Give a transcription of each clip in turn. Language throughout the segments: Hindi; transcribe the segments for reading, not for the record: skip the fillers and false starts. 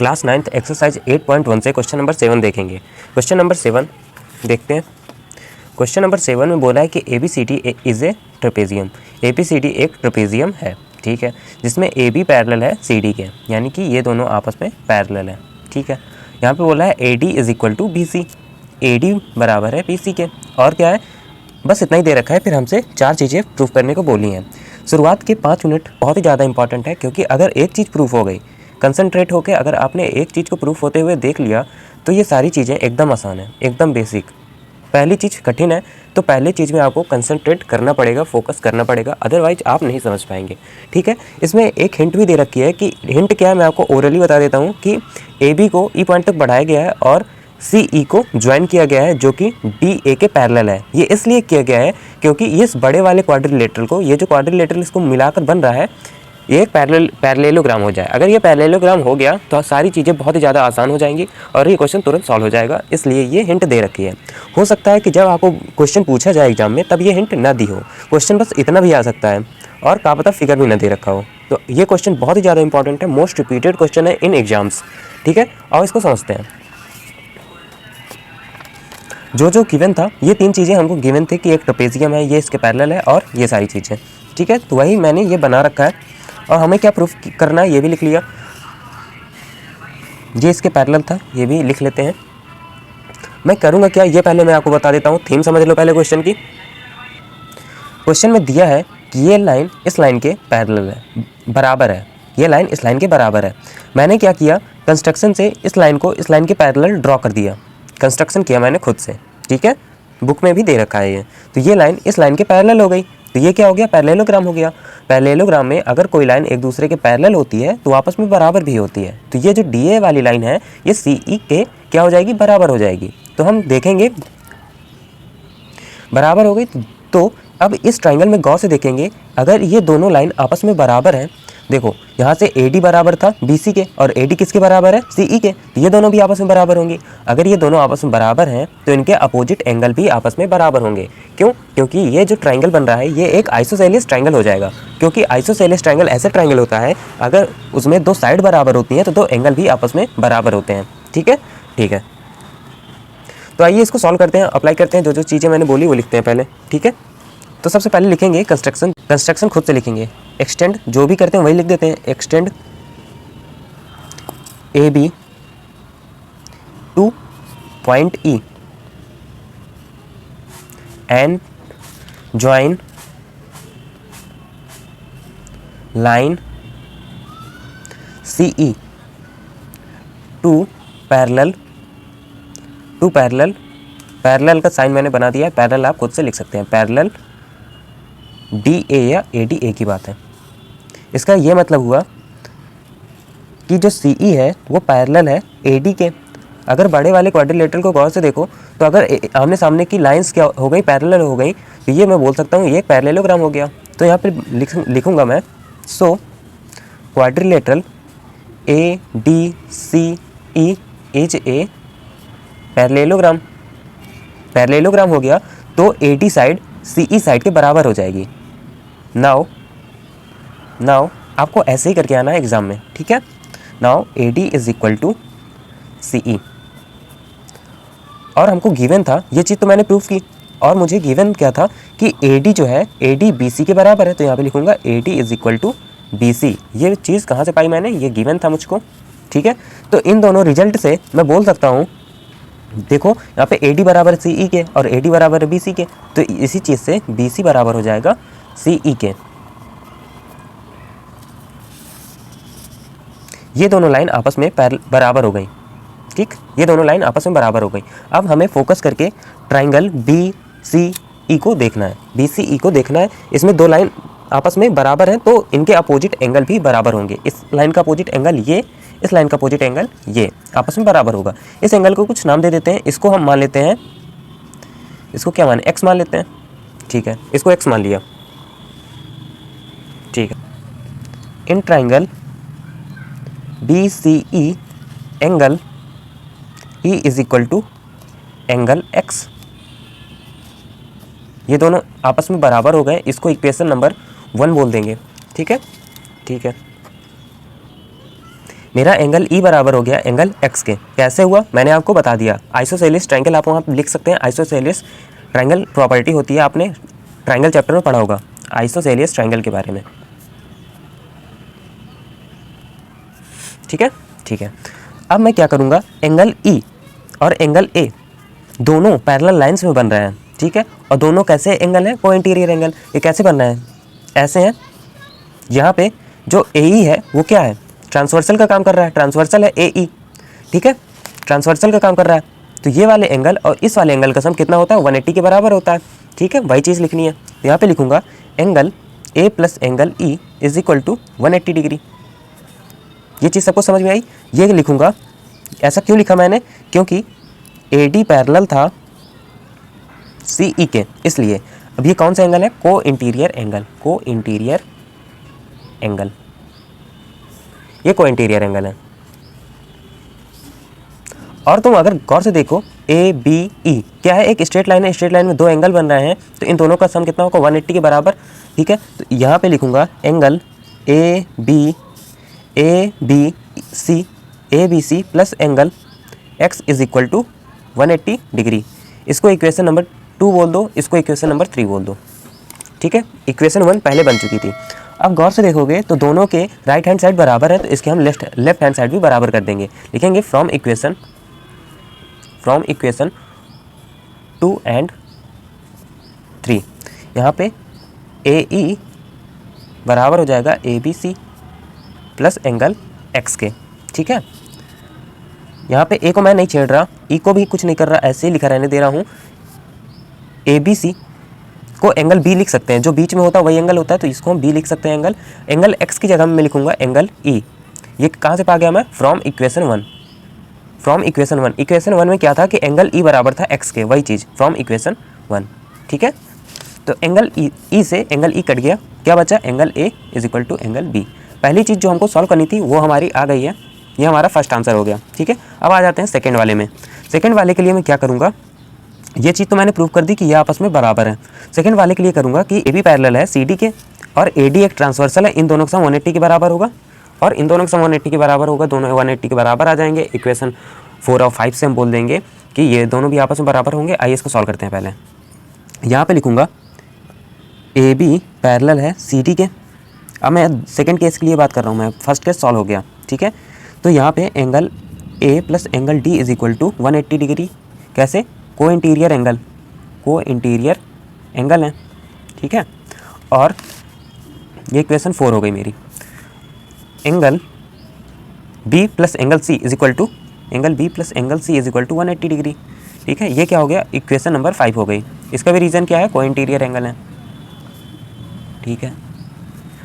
क्लास 9th एक्सरसाइज 8.1 से क्वेश्चन नंबर 7 देखेंगे। क्वेश्चन नंबर 7 देखते हैं। क्वेश्चन नंबर 7 में बोला है कि ABCD is a trapezium. ABCD एक ट्रेपेजियम है, ठीक है, जिसमें AB पैरेलल है CD के, यानी कि ये दोनों आपस में पैरेलल है, ठीक है। यहाँ पे बोला है AD is equal to BC, AD बराबर है BC के, और क्या है, बस इतना ही दे रखा है। फिर हमसे 4 चीज़ें प्रूफ करने को बोली हैं। शुरुआत के 5 मिनट बहुत ही ज़्यादा इंपॉर्टेंट है, क्योंकि अगर एक चीज़ प्रूफ हो गई, कंसंट्रेट होकर अगर आपने एक चीज़ को प्रूफ होते हुए देख लिया, तो ये सारी चीज़ें एकदम आसान है, एकदम बेसिक। पहली चीज़ कठिन है, तो पहली चीज़ में आपको कंसंट्रेट करना पड़ेगा, फोकस करना पड़ेगा, अदरवाइज आप नहीं समझ पाएंगे, ठीक है। इसमें एक हिंट भी दे रखी है कि हिंट क्या है, मैं आपको ओरली बता देता हूँ कि AB को E पॉइंट तक बढ़ाया गया है और CE को ज्वाइन किया गया है, जो कि DA के पैरेलल है। ये इसलिए किया गया है क्योंकि इस बड़े वाले क्वाड्रिलेटरल को, ये जो क्वाड्रिलेटरल इसको मिलाकर बन रहा है, ये एक पैरेललोग्राम हो जाए। अगर ये पैरेललोग्राम हो गया तो सारी चीज़ें बहुत ही ज़्यादा आसान हो जाएंगी और ये क्वेश्चन तुरंत सॉल्व हो जाएगा। इसलिए ये हिंट दे रखी है। हो सकता है कि जब आपको क्वेश्चन पूछा जाए एग्जाम में तब ये हिंट ना दी हो, क्वेश्चन बस इतना भी आ सकता है और क्या पता फिगर भी ना दे रखा हो। तो ये क्वेश्चन बहुत ही ज़्यादा इंपॉर्टेंट है, मोस्ट रिपीटेड क्वेश्चन है इन एग्जाम्स, ठीक है। और इसको समझते हैं। जो गिवन था, ये 3 चीज़ें हमको गिवन थे कि एक ट्रेपेजियम है, ये इसके पैरेलल है और ये सारी चीज़ें, ठीक है। तो वही मैंने ये बना रखा है और हमें क्या प्रूफ करना है ये भी लिख लिया। ये इसके पैरेलल था, ये भी लिख लेते हैं। मैं करूँगा क्या, ये पहले मैं आपको बता देता हूँ। थीम समझ लो पहले क्वेश्चन की। क्वेश्चन में दिया है कि ये लाइन इस लाइन के पैरेलल है, बराबर है, ये लाइन इस लाइन के बराबर है। मैंने क्या किया, कंस्ट्रक्शन से इस लाइन को इस लाइन के पैरेलल ड्रॉ कर दिया, कंस्ट्रक्शन किया मैंने खुद से, ठीक है। बुक में भी दे रखा है ये। तो ये लाइन इस लाइन के पैरेलल हो गई, तो ये क्या हो गया, पैरेललोग्राम हो गया। पैरेललोग्राम में अगर कोई लाइन एक दूसरे के पैरेलल होती है तो आपस में बराबर भी होती है। तो ये जो DA वाली लाइन है, ये CE के क्या हो जाएगी, बराबर हो जाएगी। तो हम देखेंगे बराबर हो गई। तो अब इस ट्राइंगल में गौर से देखेंगे, अगर ये दोनों लाइन आपस में बराबर हैं, देखो यहाँ से AD बराबर था BC के और AD किसके बराबर है, CE के, तो ये दोनों भी आपस में बराबर होंगे। अगर ये दोनों आपस में बराबर हैं तो इनके अपोजिट एंगल भी आपस में बराबर होंगे। क्यों, क्योंकि ये जो ट्राइंगल बन रहा है ये एक आइसोसेलेस ट्राइंगल हो जाएगा, क्योंकि आइसोसेलेस ट्राइंगल ऐसा ट्राइंगल होता है अगर उसमें 2 साइड बराबर होती हैं तो 2 एंगल भी आपस में बराबर होते हैं, ठीक है, ठीक है। तो आइए इसको सॉल्व करते हैं, अप्लाई करते हैं। जो चीज़ें मैंने बोली वो लिखते हैं पहले, ठीक है। तो सबसे पहले लिखेंगे कंस्ट्रक्शन खुद से लिखेंगे। एक्सटेंड जो भी करते हैं वही लिख देते हैं। Extend AB to point E and join line CE to parallel parallel का साइन मैंने बना दिया है, पैरेलल आप खुद से लिख सकते हैं। पैरेलल DA या AD एक ही बात है। इसका ये मतलब हुआ कि जो CE है वो पैरेलल है AD के। अगर बड़े वाले क्वाड्रिलेटरल को गौर से देखो तो अगर आमने सामने की लाइंस क्या हो गई, पैरेलल हो गई, तो ये मैं बोल सकता हूँ ये एक पैरेललोग्राम हो गया। तो यहाँ पे लिखूँगा मैं, so quadrilateral ADCE is a parallelogram हो गया। तो AD साइड CE साइड के बराबर हो जाएगी। नाउ आपको ऐसे ही करके आना है एग्जाम में, ठीक है। Now AD is equal to CE, और हमको गिवन था, ये चीज़ तो मैंने प्रूफ की, और मुझे गिवन क्या था कि AD जो है AD BC के बराबर है। तो यहाँ पे लिखूंगा AD is equal to BC। ये चीज़ कहाँ से पाई मैंने, ये गिवन था मुझको, ठीक है। तो इन दोनों रिजल्ट से मैं बोल सकता हूँ, देखो यहाँ पे AD बराबर CE के और AD बराबर BC के, तो इसी चीज़ से BC बराबर हो जाएगा CE के। ये दोनों लाइन आपस में बराबर हो गई, ठीक, ये दोनों लाइन आपस में बराबर हो गई। अब हमें फोकस करके ट्राइंगल BCE को देखना है, BCE को देखना है। इसमें 2 लाइन आपस में बराबर हैं तो इनके अपोजिट एंगल भी बराबर होंगे। इस लाइन का अपोजिट एंगल ये, इस लाइन का अपोजिट एंगल ये, आपस में बराबर होगा। इस एंगल को कुछ नाम दे देते हैं। इसको हम मान लेते हैं, इसको क्या माने, X मान लेते हैं, ठीक है। इसको X मान लिया, ठीक है। In triangle BCE angle E is equal to angle X। ये दोनों आपस में बराबर हो गए, इसको इक्वेशन नंबर 1 बोल देंगे, ठीक है, ठीक है। मेरा एंगल ई बराबर हो गया एंगल एक्स के। कैसे हुआ मैंने आपको बता दिया, आइसोसेलेस ट्रायंगल आप वहाँ लिख सकते हैं। आइसोसेलेस ट्रायंगल प्रॉपर्टी होती है, आपने ट्रायंगल चैप्टर में पढ़ा होगा आइसोसेलेस ट्रायंगल के बारे में। ठीक है, ठीक है। अब मैं क्या करूँगा, एंगल ई और एंगल ए दोनों पैरेलल लाइंस में बन रहे हैं, ठीक है। और दोनों कैसे एंगल हैं, को इंटीरियर एंगल। ये कैसे बन रहे हैं, ऐसे हैं। यहाँ पे जो ए ई है वो क्या है, ट्रांसवर्सल का काम कर रहा है, ट्रांसवर्सल है ए ई, ठीक है, ट्रांसवर्सल का काम कर रहा है। तो ये वाले एंगल और इस वाले एंगल का सम कितना होता है, 180 के बराबर होता है, ठीक है। वही चीज़ लिखनी है। तो यहाँ पे लिखूंगा angle A plus angle E is equal to 180 degree. ये चीज़ सबको समझ में आई। ये लिखूंगा, ऐसा क्यों लिखा मैंने, क्योंकि ए डी पैरेलल था सी ई के, इसलिए। अब ये कौन सा एंगल है, को इंटीरियर एंगल, को इंटीरियर एंगल, ये को इंटीरियर एंगल है। और तुम अगर गौर से देखो ए बी ई क्या है, एक स्ट्रेट लाइन है, स्ट्रेट लाइन में दो एंगल बन रहे हैं, तो इन दोनों का सम कितना होगा, 180 के बराबर, ठीक है। तो यहाँ पे लिखूंगा angle A B C plus angle X is equal to 180 degree. इसको इक्वेशन नंबर 2 बोल दो, इसको इक्वेशन नंबर 3 बोल दो, ठीक है। इक्वेशन 1 पहले बन चुकी थी। अब गौर से देखोगे तो दोनों के राइट हैंड साइड बराबर है, तो इसके हम लेफ्ट हैंड साइड भी बराबर कर देंगे। लिखेंगे फ्रॉम इक्वेशन 2 एंड 3, यहाँ पे ए ई बराबर हो जाएगा A B C plus angle X के, ठीक है। यहाँ पे ए को मैं नहीं छेड़ रहा, ई को भी कुछ नहीं कर रहा, ऐसे ही लिखा रहने दे रहा हूँ। ए बी सी को एंगल बी लिख सकते हैं, जो बीच में होता है वही एंगल होता है, तो इसको हम बी लिख सकते हैं एंगल। एंगल एक्स की जगह में मैं लिखूंगा एंगल ई। ये कहाँ से पा गया मैं, from equation 1। From equation 1, equation 1 में क्या था कि एंगल ई बराबर था एक्स के, वही चीज़ फ्रॉम इक्वेशन 1, ठीक है। तो एंगल ई से एंगल ई कट गया, क्या बचा, angle A is equal to angle B. पहली चीज़ जो हमको सॉल्व करनी थी वो हमारी आ गई है, ये हमारा फर्स्ट आंसर हो गया, ठीक है। अब आ जाते हैं सेकंड वाले में। सेकंड वाले के लिए मैं क्या करूँगा, ये चीज़ तो मैंने प्रूव कर दी कि ये आपस में बराबर है। सेकंड वाले के लिए करूँगा कि ए बी पैरेलल है सी डी के और ए डी एक ट्रांसवर्सल है, इन दोनों का सम 180 के बराबर होगा और इन दोनों का सम 180 के बराबर होगा, दोनों 180 के बराबर आ जाएंगे। इक्वेशन 4 और 5 से हम बोल देंगे कि ये दोनों भी आपस में बराबर होंगे। आइए इसको सॉल्व करते हैं। पहले यहाँ पे लिखूँगा ए बी पैरेलल है सी डी के। अब मैं सेकंड केस के लिए बात कर रहा हूँ, मैं फर्स्ट केस सॉल्व हो गया, ठीक है। तो यहाँ पे angle A plus angle D is equal to 180 degree. कैसे, को इंटीरियर एंगल है, ठीक है। और ये इक्वेशन 4 हो गई मेरी। Angle B plus angle C is equal to 180 degree, ठीक है। ये क्या हो गया, इक्वेशन नंबर 5 हो गई। इसका भी रीज़न क्या है, को इंटीरियर एंगल है, ठीक है,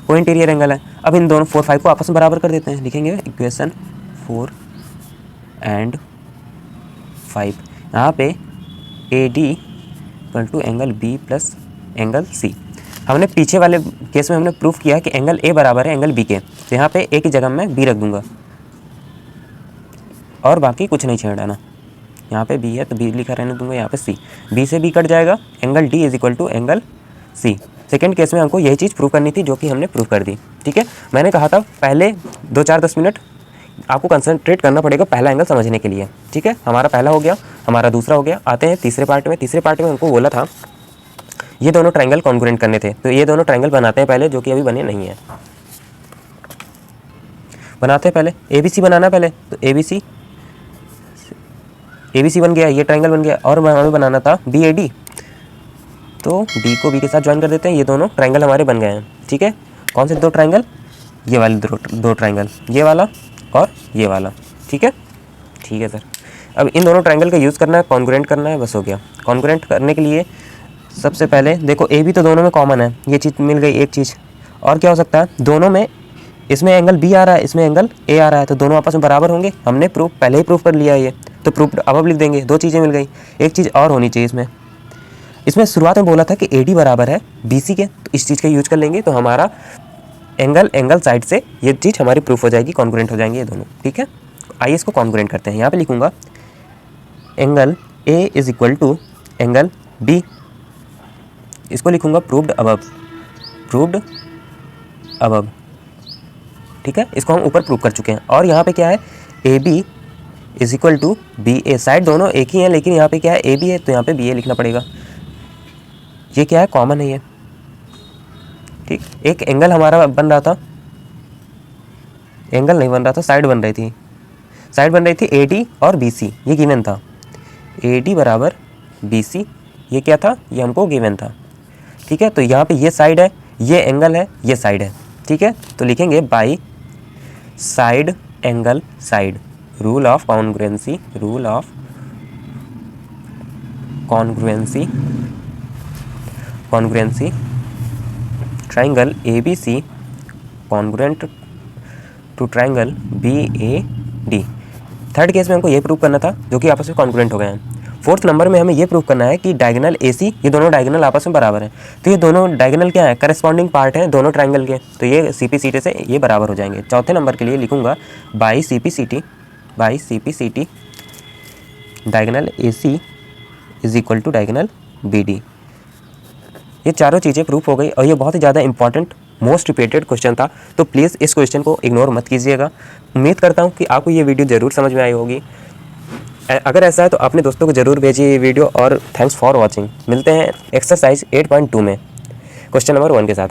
को इंटीरियर एंगल है। अब इन दोनों 4 5 को आपस में बराबर कर देते हैं, लिखेंगे इक्वेशन 4 एंड 5। यहाँ पे A D equal to angle B plus angle C. हमने पीछे वाले केस में हमने प्रूफ किया कि एंगल ए बराबर है एंगल बी के, तो यहाँ पे ए की जगह मैं बी रख दूंगा और बाकी कुछ नहीं छेड़ना। यहाँ पे बी है तो बी लिखा रहने दूंगा, यहाँ पे सी, बी से बी कट जाएगा, angle D is equal to angle C. Second case में हमको यही चीज़ प्रूव करनी थी जो कि हमने प्रूव कर दी, ठीक है। मैंने कहा था पहले 2-4-10 मिनट आपको कंसंट्रेट करना पड़ेगा पहला एंगल समझने के लिए, ठीक है। हमारा पहला हो गया, हमारा दूसरा हो गया। आते हैं तीसरे पार्ट में। तीसरे पार्ट में हमको बोला था ये दोनों ट्रायंगल कॉन्ग्रुएंट करने थे, तो ये दोनों ट्रायंगल बनाते हैं पहले, जो कि अभी बने नहीं है। बनाते हैं पहले, ए बी सी बनाना पहले, तो ए बी सी बन गया, ये ट्रायंगल बन गया। और हमें बनाना था बी ए डी, तो डी को बी के साथ ज्वाइन कर देते हैं। ये दोनों ट्रायंगल हमारे बन गए हैं, ठीक है। कौन से दो ट्रायंगल, ये वाले दो ट्रायंगल, ये वाला और ये वाला, ठीक है, ठीक है सर। अब इन दोनों ट्रायंगल का यूज़ करना है, कॉन्ग्रुएंट करना है, बस हो गया। कॉन्ग्रुएंट करने के लिए सबसे पहले देखो ए बी तो दोनों में कॉमन है, ये चीज़ मिल गई एक चीज़। और क्या हो सकता है, दोनों में इसमें एंगल बी आ रहा है, इसमें एंगल ए आ रहा है, तो दोनों आपस में बराबर होंगे। हमने प्रूफ पहले ही प्रूफ कर लिया है ये, तो प्रूफ अब लिख देंगे। दो चीज़ें मिल गई। एक चीज़ और होनी चाहिए इसमें शुरुआत में बोला था कि ए डी बराबर है बी सी के, तो इस चीज़ का यूज कर लेंगे, तो हमारा एंगल साइड से ये चीज़ हमारी प्रूफ हो जाएगी, कॉन्ग्रुएंट हो जाएंगे ये दोनों, ठीक है। आइए इसको कॉन्ग्रुएंट करते हैं। यहाँ पे लिखूंगा angle A is equal to angle B, इसको लिखूंगा प्रूव्ड अबव, ठीक है, इसको हम ऊपर प्रूव कर चुके हैं। और यहाँ पे क्या है, A B is equal to B A, side दोनों एक ही हैं लेकिन यहाँ पे क्या है ए बी है तो यहाँ पे बी ए लिखना पड़ेगा। ये क्या है, कॉमन है ये, ठीक। एक एंगल हमारा बन रहा था, एंगल नहीं बन रहा था, साइड बन रही थी, साइड बन रही थी ए डी और बी सी, ये गिवन था, ए डी बराबर बी सी, ये क्या था, ये हमको गिवन था, ठीक है। तो यहाँ पे ये साइड है, ये एंगल है, ये साइड है, ठीक है। तो लिखेंगे by side angle side, rule of congruency, rule of congruency, congruency triangle A B C congruent to triangle B A D. Third case में हमको ये प्रूव करना था जो कि आपस में कॉन्ग्रुएंट हो गए हैं। फोर्थ नंबर में हमें ये प्रूव करना है कि डायगोनल ए सी, ये दोनों डायगोनल आपस में बराबर हैं। तो ये दोनों डायगोनल क्या है, करस्पॉन्डिंग पार्ट हैं दोनों ट्राइंगल के, तो ये सी पी सी टी से ये बराबर हो जाएंगे। चौथे नंबर के लिए लिखूंगा by C P C T, by C P C T diagonal A C is equal to diagonal B D. ये चारों चीज़ें प्रूफ हो गई और ये बहुत ही ज़्यादा इंपॉर्टेंट मोस्ट रिपीटेड क्वेश्चन था, तो प्लीज़ इस क्वेश्चन को इग्नोर मत कीजिएगा। उम्मीद करता हूँ कि आपको ये वीडियो ज़रूर समझ में आई होगी। अगर ऐसा है तो अपने दोस्तों को ज़रूर भेजिए ये वीडियो, और थैंक्स फॉर वॉचिंग। मिलते हैं एक्सरसाइज 8.2 में क्वेश्चन नंबर 1 के साथ।